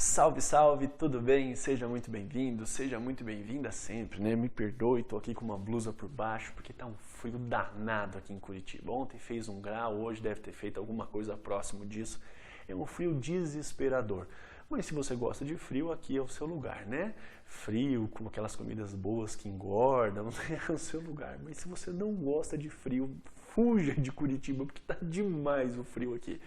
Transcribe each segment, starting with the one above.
Salve, salve, tudo bem? Seja muito bem-vindo, seja muito bem-vinda sempre, né? Me perdoe, tô aqui com uma blusa por baixo porque tá um frio danado aqui em Curitiba. Ontem fez 1 grau, hoje deve ter feito alguma coisa próximo disso. É um frio desesperador. Mas se você gosta de frio, aqui é o seu lugar, né? Frio, com aquelas comidas boas que engordam, é o seu lugar. Mas se você não gosta de frio, fuja de Curitiba porque tá demais o frio aqui.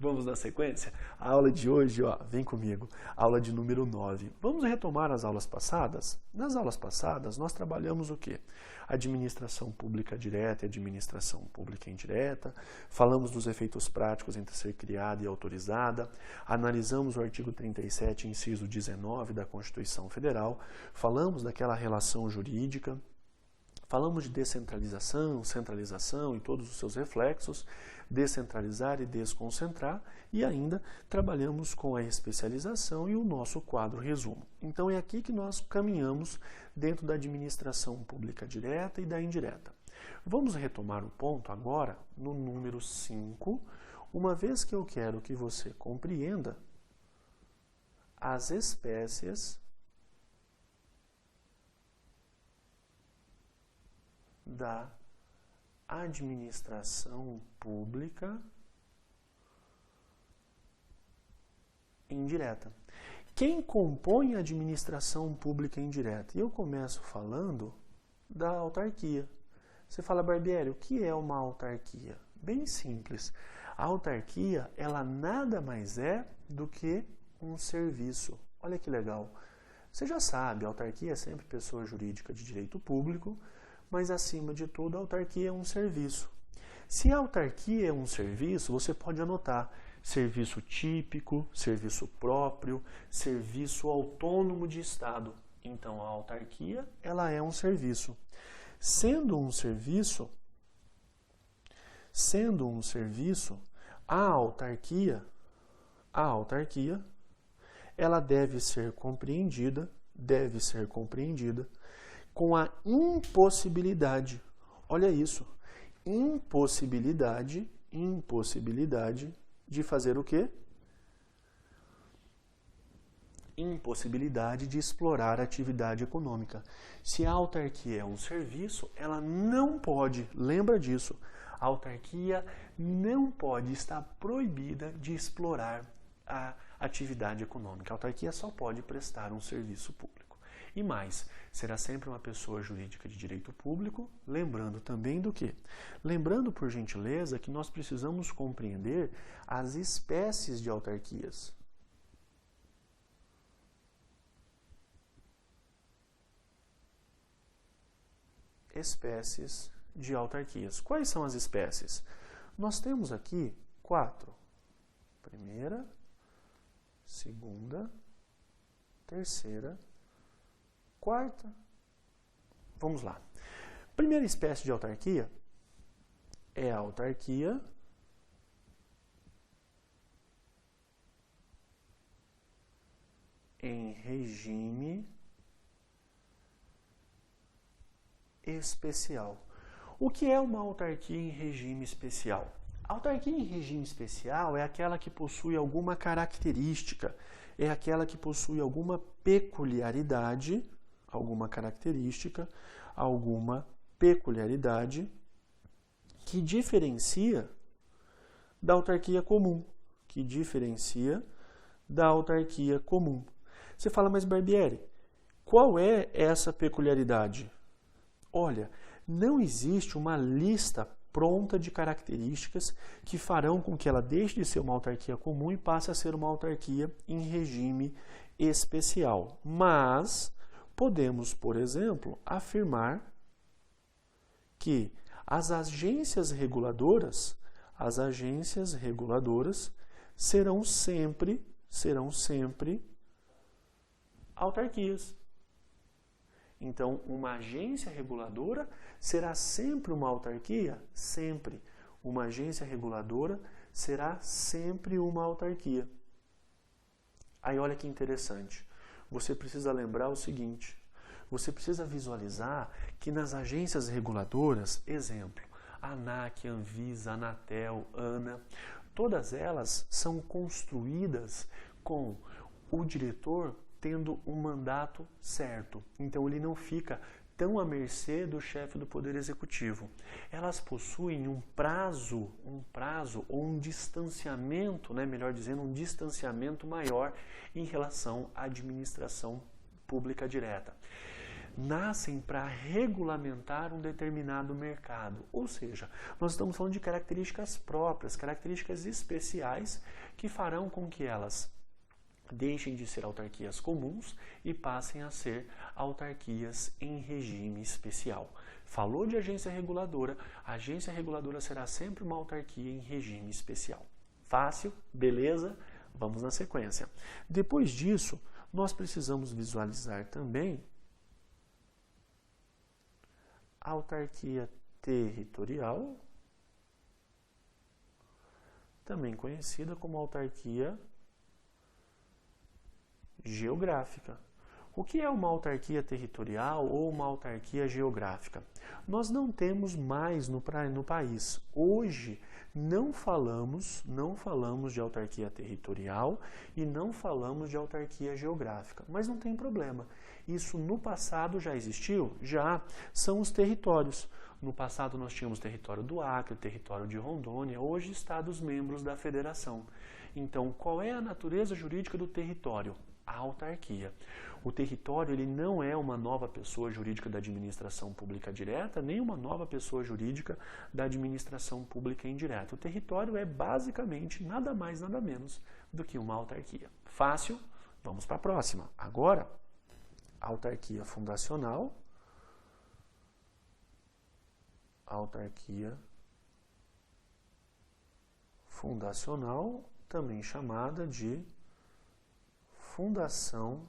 Vamos na sequência? A aula de hoje, ó, vem comigo, aula de número 9. Vamos retomar as aulas passadas? Nas aulas passadas, nós trabalhamos o quê? Administração pública direta e administração pública indireta, falamos dos efeitos práticos entre ser criada e autorizada, analisamos o artigo 37, inciso 19 da Constituição Federal, falamos daquela relação jurídica, falamos de descentralização, centralização e todos os seus reflexos, descentralizar e desconcentrar, e ainda trabalhamos com a especialização e o nosso quadro resumo. Então é aqui que nós caminhamos dentro da administração pública direta e da indireta. Vamos retomar o ponto agora no número 5, uma vez que eu quero que você compreenda as espécies da administração pública indireta. Quem compõe a administração pública indireta? Eu começo falando da autarquia. Você fala, Barbieri, o que é uma autarquia? Bem simples. A autarquia, ela nada mais é do que um serviço. Olha que legal. Você já sabe, a autarquia é sempre pessoa jurídica de direito público, mas acima de tudo a autarquia é um serviço. Se a autarquia é um serviço, você pode anotar serviço típico, serviço próprio, serviço autônomo de Estado. Então a autarquia, ela é um serviço. Sendo um serviço, a autarquia, ela deve ser compreendida com a impossibilidade, olha isso, impossibilidade de fazer o quê? Impossibilidade de explorar a atividade econômica. Se a autarquia é um serviço, ela não pode, lembra disso, a autarquia não pode estar proibida de explorar a atividade econômica. A autarquia só pode prestar um serviço público. E mais, será sempre uma pessoa jurídica de direito público, lembrando também do quê? Lembrando, por gentileza, que nós precisamos compreender as espécies de autarquias. Espécies de autarquias. Quais são as espécies? Nós temos aqui 4. Primeira, segunda, terceira, quarta. Vamos lá. Primeira espécie de autarquia é a autarquia em regime especial. O que é uma autarquia em regime especial? A autarquia em regime especial é aquela que possui alguma característica, é aquela que possui alguma peculiaridade, alguma característica, alguma peculiaridade que diferencia da autarquia comum, Você fala, mas Barbieri, qual é essa peculiaridade? Olha, não existe uma lista pronta de características que farão com que ela deixe de ser uma autarquia comum e passe a ser uma autarquia em regime especial. Mas podemos, por exemplo, afirmar que as agências reguladoras serão sempre autarquias. Então, uma agência reguladora será sempre uma autarquia? Sempre. Uma agência reguladora será sempre uma autarquia. Aí olha que interessante. Você precisa lembrar o seguinte, você precisa visualizar que nas agências reguladoras, exemplo, ANAC, Anvisa, Anatel, ANA, todas elas são construídas com o diretor tendo um mandato certo. Então ele não fica tão à mercê do chefe do Poder Executivo. Elas possuem um prazo ou um distanciamento, melhor dizendo, um distanciamento maior em relação à administração pública direta. Nascem para regulamentar um determinado mercado. Ou seja, nós estamos falando de características próprias, características especiais que farão com que elas deixem de ser autarquias comuns e passem a ser autarquias em regime especial. Falou de agência reguladora, a agência reguladora será sempre uma autarquia em regime especial. Fácil? Beleza? Vamos na sequência. Depois disso, nós precisamos visualizar também a autarquia territorial, também conhecida como autarquia geográfica. O que é uma autarquia territorial ou uma autarquia geográfica? Nós não temos mais no país. Hoje não falamos de autarquia territorial e não falamos de autarquia geográfica, mas não tem problema. Isso no passado já existiu? Já. São os territórios. No passado nós tínhamos o território do Acre, o território de Rondônia, hoje estados membros da federação. Então, qual é a natureza jurídica do território? A autarquia. O território ele não é uma nova pessoa jurídica da administração pública direta, nem uma nova pessoa jurídica da administração pública indireta. O território é basicamente nada mais, nada menos do que uma autarquia. Fácil? Vamos para a próxima. Agora, autarquia fundacional. Autarquia fundacional, também chamada de fundação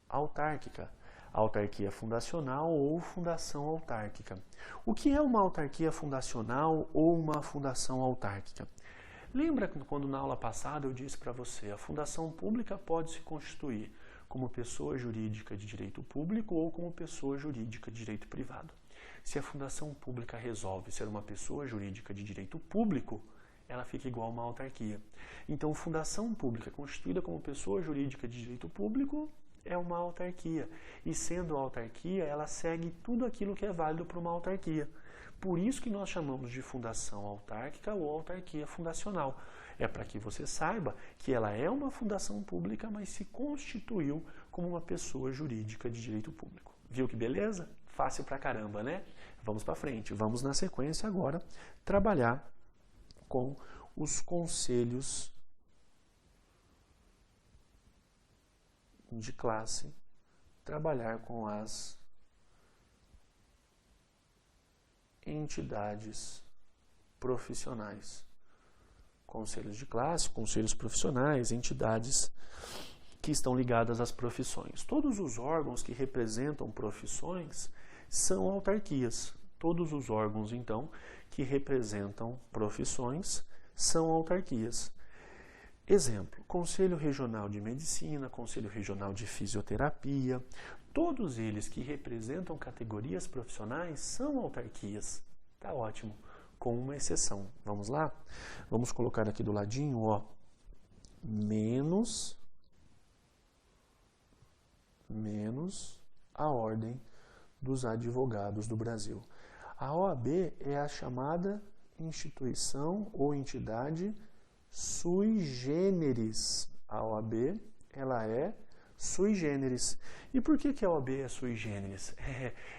autárquica, autarquia fundacional ou fundação autárquica. O que é uma autarquia fundacional ou uma fundação autárquica? Lembra quando na aula passada eu disse para você, a fundação pública pode se constituir como pessoa jurídica de direito público ou como pessoa jurídica de direito privado. Se a fundação pública resolve ser uma pessoa jurídica de direito público, ela fica igual a uma autarquia. Então, fundação pública constituída como pessoa jurídica de direito público é uma autarquia. E sendo autarquia, ela segue tudo aquilo que é válido para uma autarquia. Por isso que nós chamamos de fundação autárquica ou autarquia fundacional. É para que você saiba que ela é uma fundação pública, mas se constituiu como uma pessoa jurídica de direito público. Viu que beleza? Fácil pra caramba, né? Vamos para frente. Vamos na sequência agora trabalhar com os conselhos de classe, trabalhar com as entidades profissionais. Conselhos de classe, conselhos profissionais, entidades que estão ligadas às profissões. Todos os órgãos que representam profissões são autarquias. Todos os órgãos, então, que representam profissões são autarquias. Exemplo, Conselho Regional de Medicina, Conselho Regional de Fisioterapia, todos eles que representam categorias profissionais são autarquias. Tá ótimo, com uma exceção. Vamos lá? Vamos colocar aqui do ladinho, ó, menos a Ordem dos Advogados do Brasil. A OAB é a chamada instituição ou entidade sui generis. A OAB, ela é sui generis. E por que a OAB é sui generis?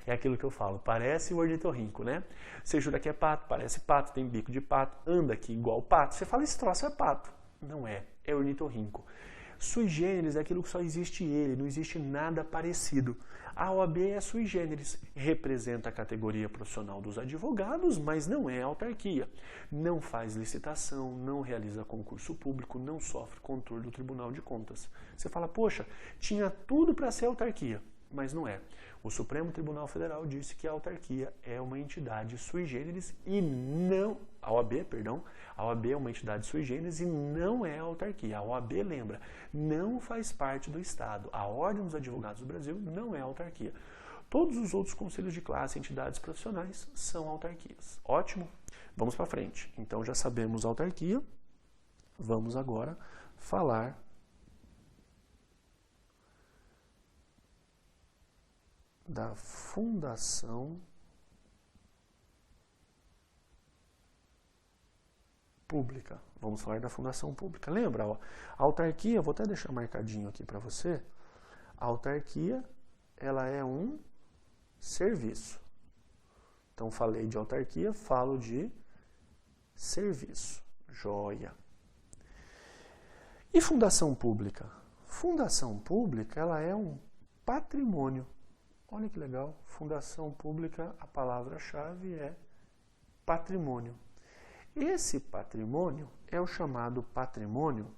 É aquilo que eu falo, parece o ornitorrinco, né? Você jura que é pato, parece pato, tem bico de pato, anda aqui igual pato. Você fala, esse troço é pato. Não é, é ornitorrinco. Sui generis é aquilo que só existe ele, não existe nada parecido. A OAB é sui generis, representa a categoria profissional dos advogados, mas não é autarquia. Não faz licitação, não realiza concurso público, não sofre controle do Tribunal de Contas. Você fala, poxa, tinha tudo para ser autarquia, mas não é. O Supremo Tribunal Federal disse que a autarquia é uma entidade sui generis e não... A OAB é uma entidade sui generis e não é autarquia. A OAB, lembra, não faz parte do Estado. A Ordem dos Advogados do Brasil não é autarquia. Todos os outros conselhos de classe, entidades profissionais, são autarquias. Ótimo? Vamos para frente. Então já sabemos autarquia, Vamos agora falar da fundação pública. Vamos falar da fundação pública. Lembra, ó, a autarquia, vou até deixar marcadinho aqui para você, a autarquia, ela é um serviço. Então, falei de autarquia, falo de serviço. Joia. E fundação pública? Fundação pública, ela é um patrimônio. Olha que legal. Fundação pública, a palavra-chave é patrimônio. Esse patrimônio é o chamado patrimônio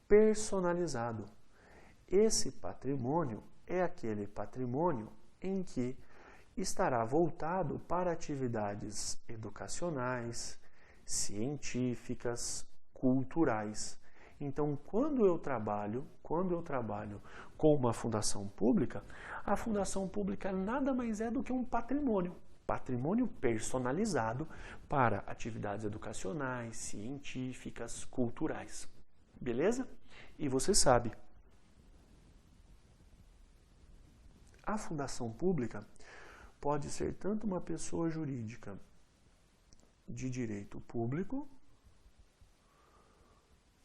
personalizado. Esse patrimônio é aquele patrimônio em que estará voltado para atividades educacionais, científicas, culturais. Então, quando eu trabalho com uma fundação pública, a fundação pública nada mais é do que um patrimônio personalizado para atividades educacionais, científicas, culturais. Beleza? E você sabe, a fundação pública pode ser tanto uma pessoa jurídica de direito público,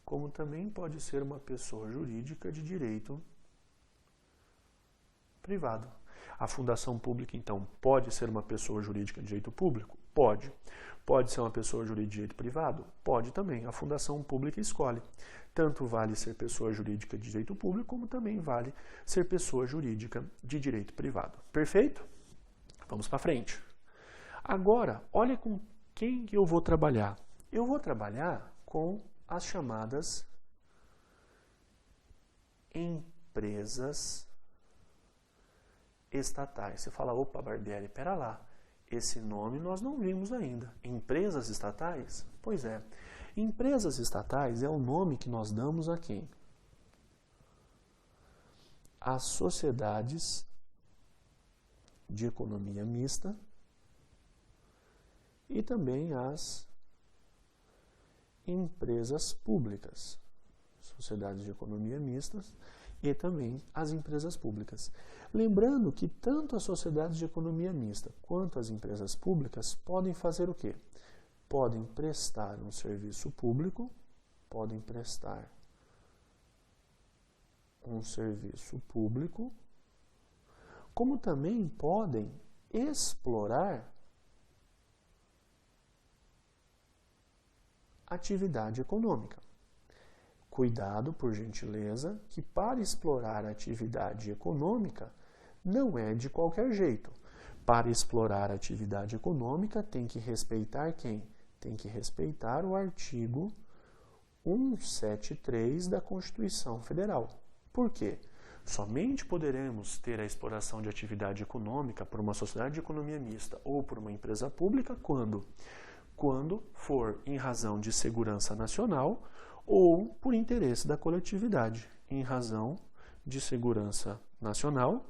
como também pode ser uma pessoa jurídica de direito privado. A fundação pública, então, pode ser uma pessoa jurídica de direito público? Pode. Pode ser uma pessoa jurídica de direito privado? Pode também. A fundação pública escolhe. Tanto vale ser pessoa jurídica de direito público, como também vale ser pessoa jurídica de direito privado. Perfeito? Vamos para frente. Agora, olha com quem eu vou trabalhar. Eu vou trabalhar com as chamadas empresas estatais. Você fala, opa, Barbieri, pera lá, esse nome nós não vimos ainda. Empresas estatais? Pois é, empresas estatais é o nome que nós damos a quem? As sociedades de economia mista e também as empresas públicas, sociedades de economia mistas e também as empresas públicas. Lembrando que tanto as sociedades de economia mista quanto as empresas públicas podem fazer o quê? Podem prestar um serviço público, como também podem explorar atividade econômica. Cuidado, por gentileza, que para explorar a atividade econômica não é de qualquer jeito. Para explorar a atividade econômica tem que respeitar quem? Tem que respeitar o artigo 173 da Constituição Federal. Por quê? Somente poderemos ter a exploração de atividade econômica por uma sociedade de economia mista ou por uma empresa pública quando for em razão de segurança nacional ou por interesse da coletividade, em razão de segurança nacional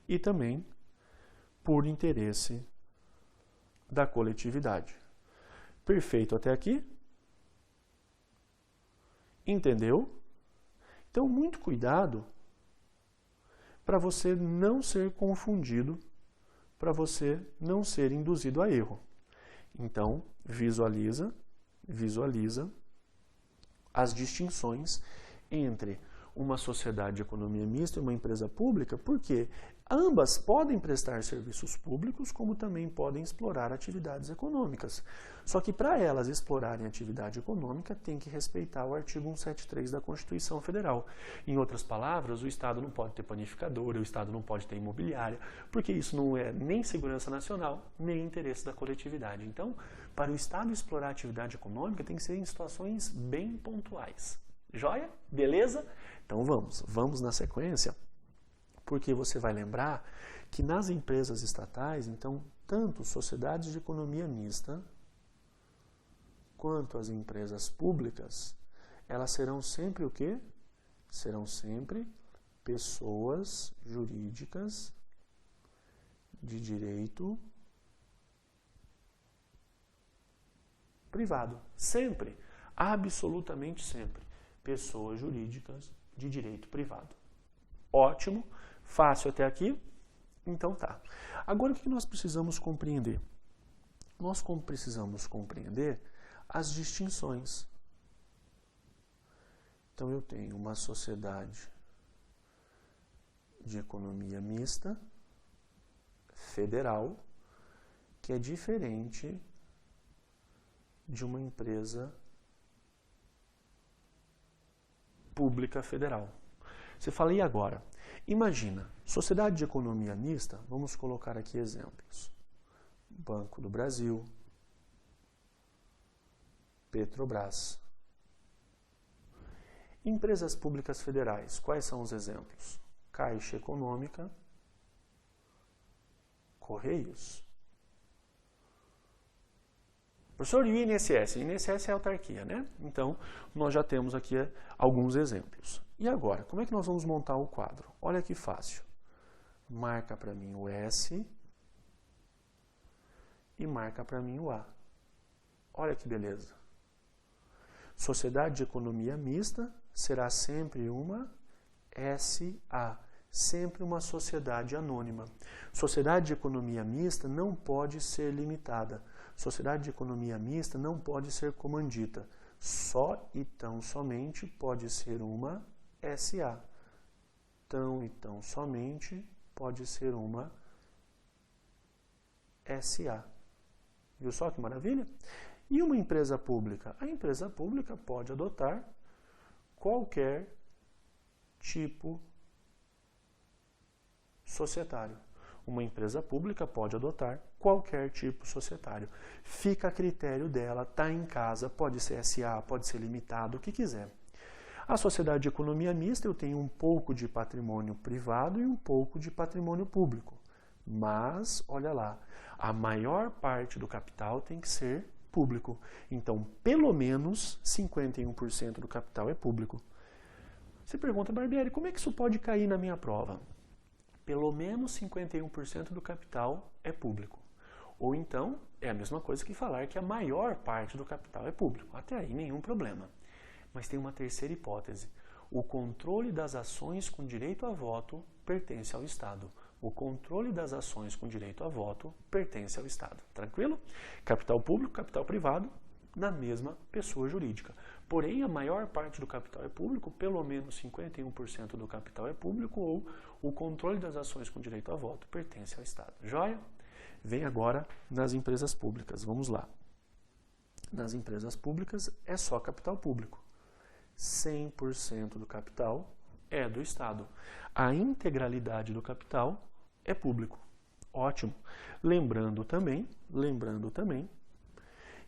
e também por interesse da coletividade. Perfeito até aqui? Entendeu? Então, muito cuidado para você não ser confundido, para você não ser induzido a erro. Então, visualiza as distinções entre uma sociedade de economia mista e uma empresa pública, porque ambas podem prestar serviços públicos, como também podem explorar atividades econômicas. Só que para elas explorarem atividade econômica, tem que respeitar o artigo 173 da Constituição Federal. Em outras palavras, o Estado não pode ter panificadora, o Estado não pode ter imobiliária, porque isso não é nem segurança nacional, nem interesse da coletividade. Então, para o Estado explorar atividade econômica, tem que ser em situações bem pontuais. Joia? Beleza? Então vamos na sequência, porque você vai lembrar que nas empresas estatais, então, tanto sociedades de economia mista quanto as empresas públicas, elas serão sempre o quê? Serão sempre pessoas jurídicas de direito privado. Sempre, absolutamente sempre. Pessoas jurídicas de direito privado. Ótimo, fácil até aqui? Então tá. Agora o que nós precisamos compreender? Nós precisamos compreender as distinções. Então eu tenho uma sociedade de economia mista, federal, que é diferente de uma empresa pública federal. Você fala, e agora? Imagina, sociedade de economia mista, vamos colocar aqui exemplos. Banco do Brasil, Petrobras. Empresas públicas federais, quais são os exemplos? Caixa Econômica, Correios. Professor, e o INSS? O INSS é autarquia, né? Então, nós já temos aqui alguns exemplos. E agora, como é que nós vamos montar o quadro? Olha que fácil. Marca para mim o S e marca para mim o A. Olha que beleza. Sociedade de economia mista será sempre uma SA, sempre uma sociedade anônima. Sociedade de economia mista não pode ser limitada. Sociedade de economia mista não pode ser comandita. Só e tão somente pode ser uma SA. Tão e tão somente pode ser uma SA. Viu só que maravilha? E uma empresa pública? A empresa pública pode adotar qualquer tipo societário. Uma empresa pública pode adotar qualquer tipo societário. Fica a critério dela, está em casa, pode ser SA, pode ser limitado, o que quiser. A sociedade de economia mista, eu tenho um pouco de patrimônio privado e um pouco de patrimônio público. Mas, olha lá, a maior parte do capital tem que ser público. Então, pelo menos 51% do capital é público. Você pergunta, Barbieri, como é que isso pode cair na minha prova? Pelo menos 51% do capital é público. Ou então, é a mesma coisa que falar que a maior parte do capital é público. Até aí, nenhum problema. Mas tem uma terceira hipótese. O controle das ações com direito a voto pertence ao Estado. O controle das ações com direito a voto pertence ao Estado. Tranquilo? Capital público, capital privado, na mesma pessoa jurídica. Porém, a maior parte do capital é público, pelo menos 51% do capital é público, ou o controle das ações com direito a voto pertence ao Estado. Joia? Vem agora nas empresas públicas. Vamos lá. Nas empresas públicas é só capital público. 100% do capital é do Estado. A integralidade do capital é público. Ótimo. Lembrando também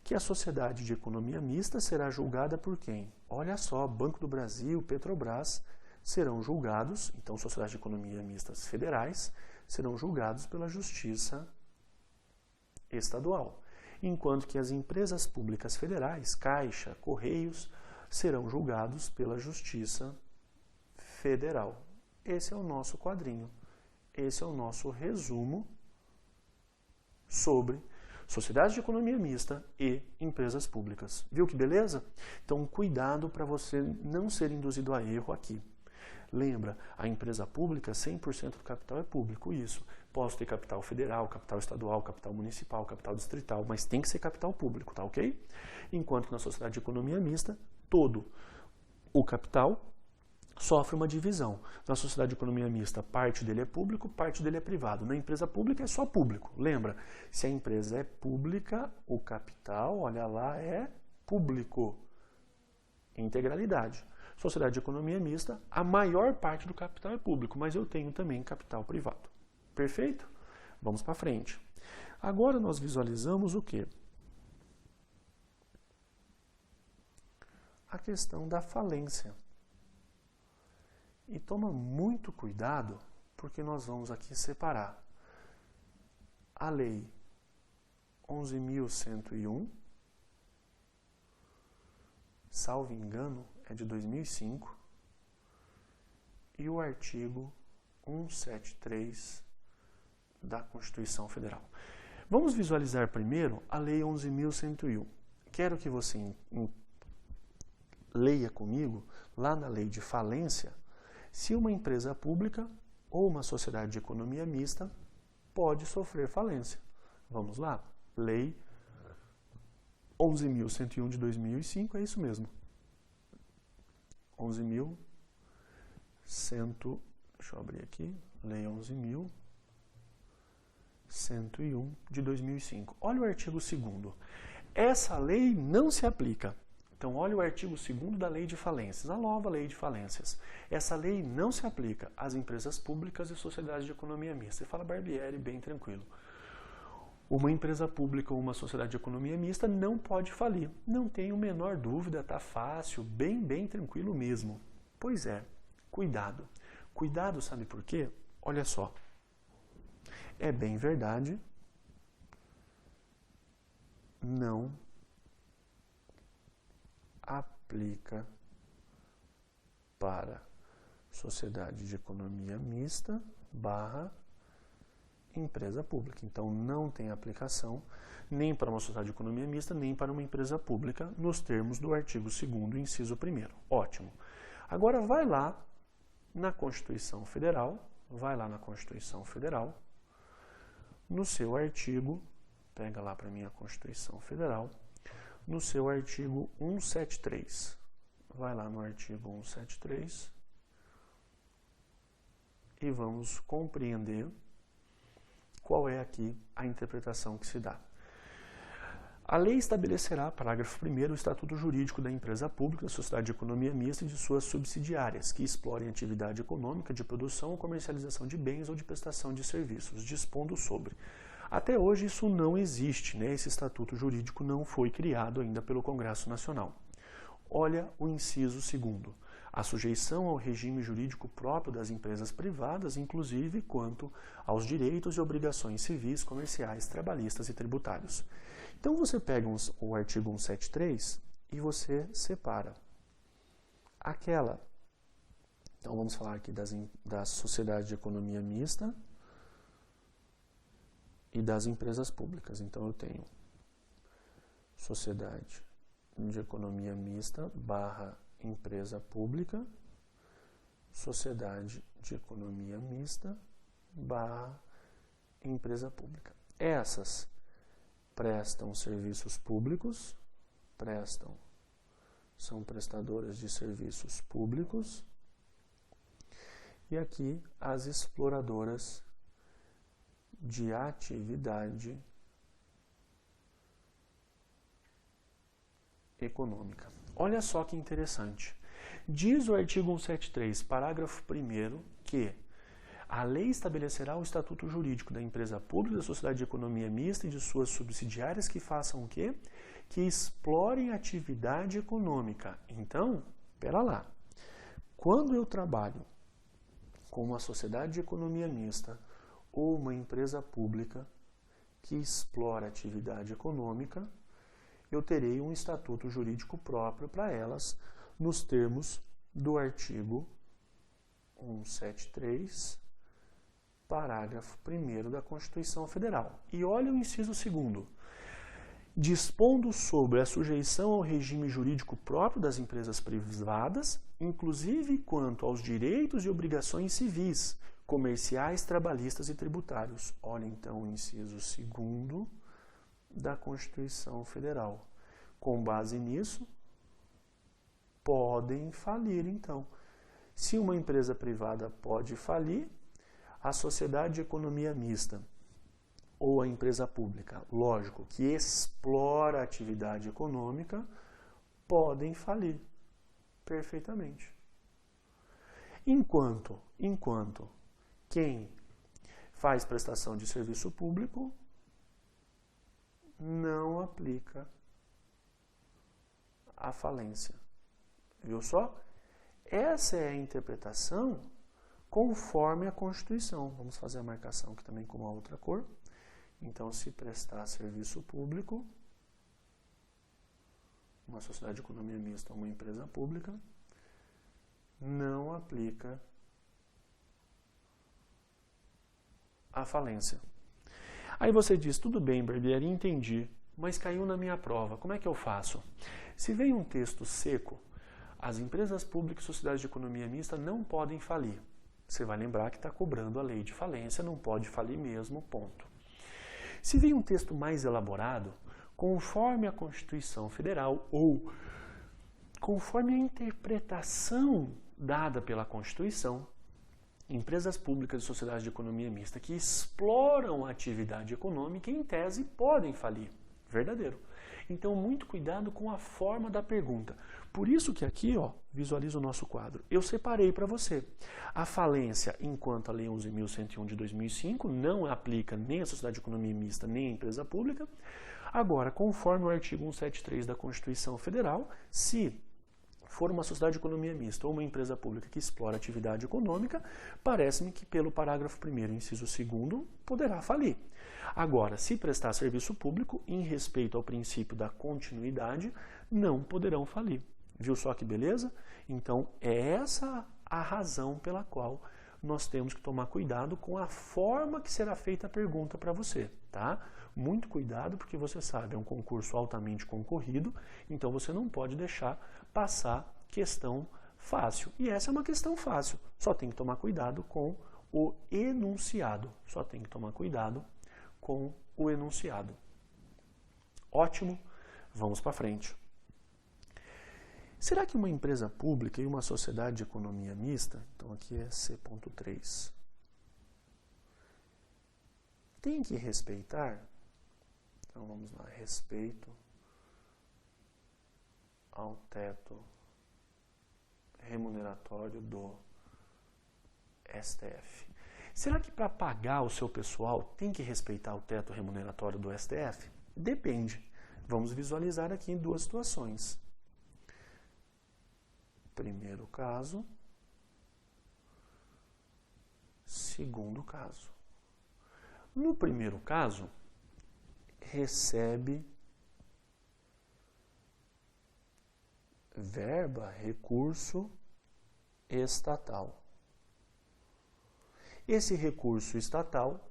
que a sociedade de economia mista será julgada por quem? Olha só, Banco do Brasil, Petrobras serão julgados, então sociedades de economia mistas federais serão julgados pela Justiça Estadual, enquanto que as empresas públicas federais, Caixa, Correios, serão julgados pela Justiça Federal. Esse é o nosso quadrinho, esse é o nosso resumo sobre sociedades de economia mista e empresas públicas. Viu que beleza? Então, cuidado para você não ser induzido a erro aqui. Lembra, a empresa pública, 100% do capital é público, isso. Posso ter capital federal, capital estadual, capital municipal, capital distrital, mas tem que ser capital público, tá ok? Enquanto que na sociedade de economia mista, todo o capital sofre uma divisão. Na sociedade de economia mista, parte dele é público, parte dele é privado. Na empresa pública é só público. Lembra, se a empresa é pública, o capital, olha lá, é público. Integralidade. Sociedade de economia mista, a maior parte do capital é público, mas eu tenho também capital privado. Perfeito? Vamos para frente. Agora nós visualizamos o quê? A questão da falência. E toma muito cuidado, porque nós vamos aqui separar a Lei 11.101, salvo engano, é de 2005, e o artigo 173 da Constituição Federal. Vamos visualizar primeiro a Lei 11.101. quero que você leia comigo, lá na lei de falência, se uma empresa pública ou uma sociedade de economia mista pode sofrer falência. Vamos lá? Lei 11.101 de 2005, é isso mesmo. 11.100, deixa eu abrir aqui, Lei 11.101 de 2005. Olha o artigo 2º. Essa lei não se aplica. Então, olha o artigo 2º da Lei de Falências, a nova Lei de Falências. Essa lei não se aplica às empresas públicas e sociedades de economia mista. Você fala, Barbieri, bem tranquilo. Uma empresa pública ou uma sociedade de economia mista não pode falir. Não tenho a menor dúvida, tá fácil, bem tranquilo mesmo. Pois é, cuidado. Cuidado, sabe por quê? Olha só. É bem verdade. Não aplica para sociedade de economia mista / empresa pública. Então, não tem aplicação nem para uma sociedade de economia mista, nem para uma empresa pública, nos termos do artigo 2º, inciso 1º. Ótimo. Agora, vai lá na Constituição Federal, no seu artigo, pega lá para mim a Constituição Federal, no seu artigo 173. Vai lá no artigo 173 e vamos compreender qual é aqui a interpretação que se dá. A lei estabelecerá, parágrafo 1º, o estatuto jurídico da empresa pública, da sociedade de economia mista e de suas subsidiárias, que explorem atividade econômica de produção ou comercialização de bens ou de prestação de serviços, dispondo sobre. Até hoje isso não existe, né? Esse estatuto jurídico não foi criado ainda pelo Congresso Nacional. Olha o inciso 2º. A sujeição ao regime jurídico próprio das empresas privadas, inclusive quanto aos direitos e obrigações civis, comerciais, trabalhistas e tributários. Então você pega o artigo 173 e você separa aquela. Então vamos falar aqui das sociedades de economia mista e das empresas públicas. Então eu tenho sociedade de economia mista / empresa pública, sociedade de economia mista / empresa pública. Essas prestam serviços públicos, são prestadoras de serviços públicos, e aqui as exploradoras de atividade econômica. Olha só que interessante. Diz o artigo 173, parágrafo 1º, que a lei estabelecerá o estatuto jurídico da empresa pública, da sociedade de economia mista e de suas subsidiárias que façam o quê? Que explorem atividade econômica. Então, espera lá. Quando eu trabalho com uma sociedade de economia mista ou uma empresa pública que explora atividade econômica, eu terei um estatuto jurídico próprio para elas, nos termos do artigo 173, parágrafo 1º da Constituição Federal. E olha o inciso 2º. Dispondo sobre a sujeição ao regime jurídico próprio das empresas privadas, inclusive quanto aos direitos e obrigações civis, comerciais, trabalhistas e tributários. Olha então o inciso 2º da Constituição Federal. Com base nisso, podem falir, então. Se uma empresa privada pode falir, a sociedade de economia mista ou a empresa pública, lógico, que explora a atividade econômica, podem falir perfeitamente. Enquanto quem faz prestação de serviço público não aplica a falência. Viu só? Essa é a interpretação conforme a Constituição. Vamos fazer a marcação aqui também com uma outra cor. Então, se prestar serviço público, uma sociedade de economia mista ou uma empresa pública, não aplica a falência. Aí você diz, tudo bem, Barbieri, entendi, mas caiu na minha prova, como é que eu faço? Se vem um texto seco, as empresas públicas e sociedades de economia mista não podem falir. Você vai lembrar que está cobrando a lei de falência, não pode falir mesmo, ponto. Se vem um texto mais elaborado, conforme a Constituição Federal ou conforme a interpretação dada pela Constituição, empresas públicas e sociedades de economia mista que exploram a atividade econômica, em tese, podem falir. Verdadeiro. Então, muito cuidado com a forma da pergunta. Por isso que aqui, ó, visualiza o nosso quadro. Eu separei para você. A falência, enquanto a Lei 11.101 de 2005 não aplica nem à sociedade de economia mista, nem à empresa pública. Agora, conforme o artigo 173 da Constituição Federal, se for uma sociedade de economia mista ou uma empresa pública que explora atividade econômica, parece-me que pelo parágrafo 1º, inciso 2º, poderá falir. Agora, se prestar serviço público, em respeito ao princípio da continuidade, não poderão falir. Viu só que beleza? Então, é essa a razão pela qual nós temos que tomar cuidado com a forma que será feita a pergunta para você, tá? Muito cuidado, porque você sabe, é um concurso altamente concorrido, então você não pode deixar passar questão fácil. E essa é uma questão fácil, só tem que tomar cuidado com o enunciado. Só tem que tomar cuidado com o enunciado. Ótimo, vamos para frente. Será que uma empresa pública e uma sociedade de economia mista, então aqui é C.3, tem que respeitar? Então vamos lá, respeito ao teto remuneratório do STF. Será que para pagar o seu pessoal tem que respeitar o teto remuneratório do STF? Depende. Vamos visualizar aqui em duas situações. Primeiro caso, segundo caso. No primeiro caso, recebe verba, recurso estatal. Esse recurso estatal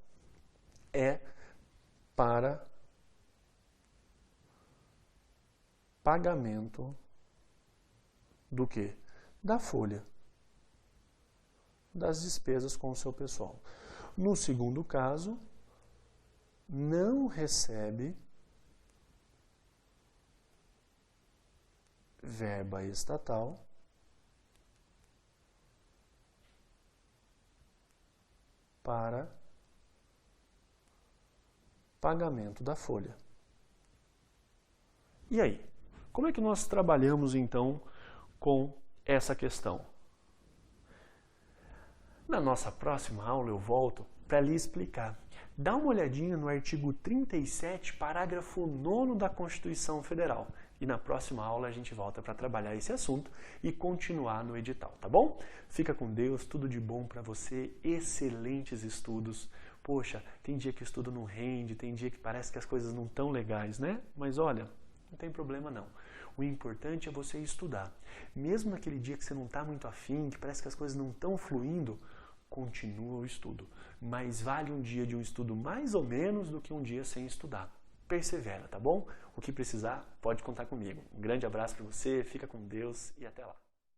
é para pagamento do quê? Da folha, das despesas com o seu pessoal. No segundo caso, não recebe verba estatal para pagamento da folha. E aí? Como é que nós trabalhamos então com essa questão? Na nossa próxima aula eu volto para lhe explicar. Dá uma olhadinha no artigo 37, parágrafo 9º da Constituição Federal. E na próxima aula a gente volta para trabalhar esse assunto e continuar no edital, tá bom? Fica com Deus, tudo de bom para você, excelentes estudos. Poxa, tem dia que o estudo não rende, tem dia que parece que as coisas não estão legais, né? Mas olha, não tem problema não. O importante é você estudar. Mesmo naquele dia que você não está muito afim, que parece que as coisas não estão fluindo, continua o estudo. Mas vale um dia de um estudo mais ou menos do que um dia sem estudar. Persevera, tá bom? O que precisar, pode contar comigo. Um grande abraço para você, fica com Deus e até lá.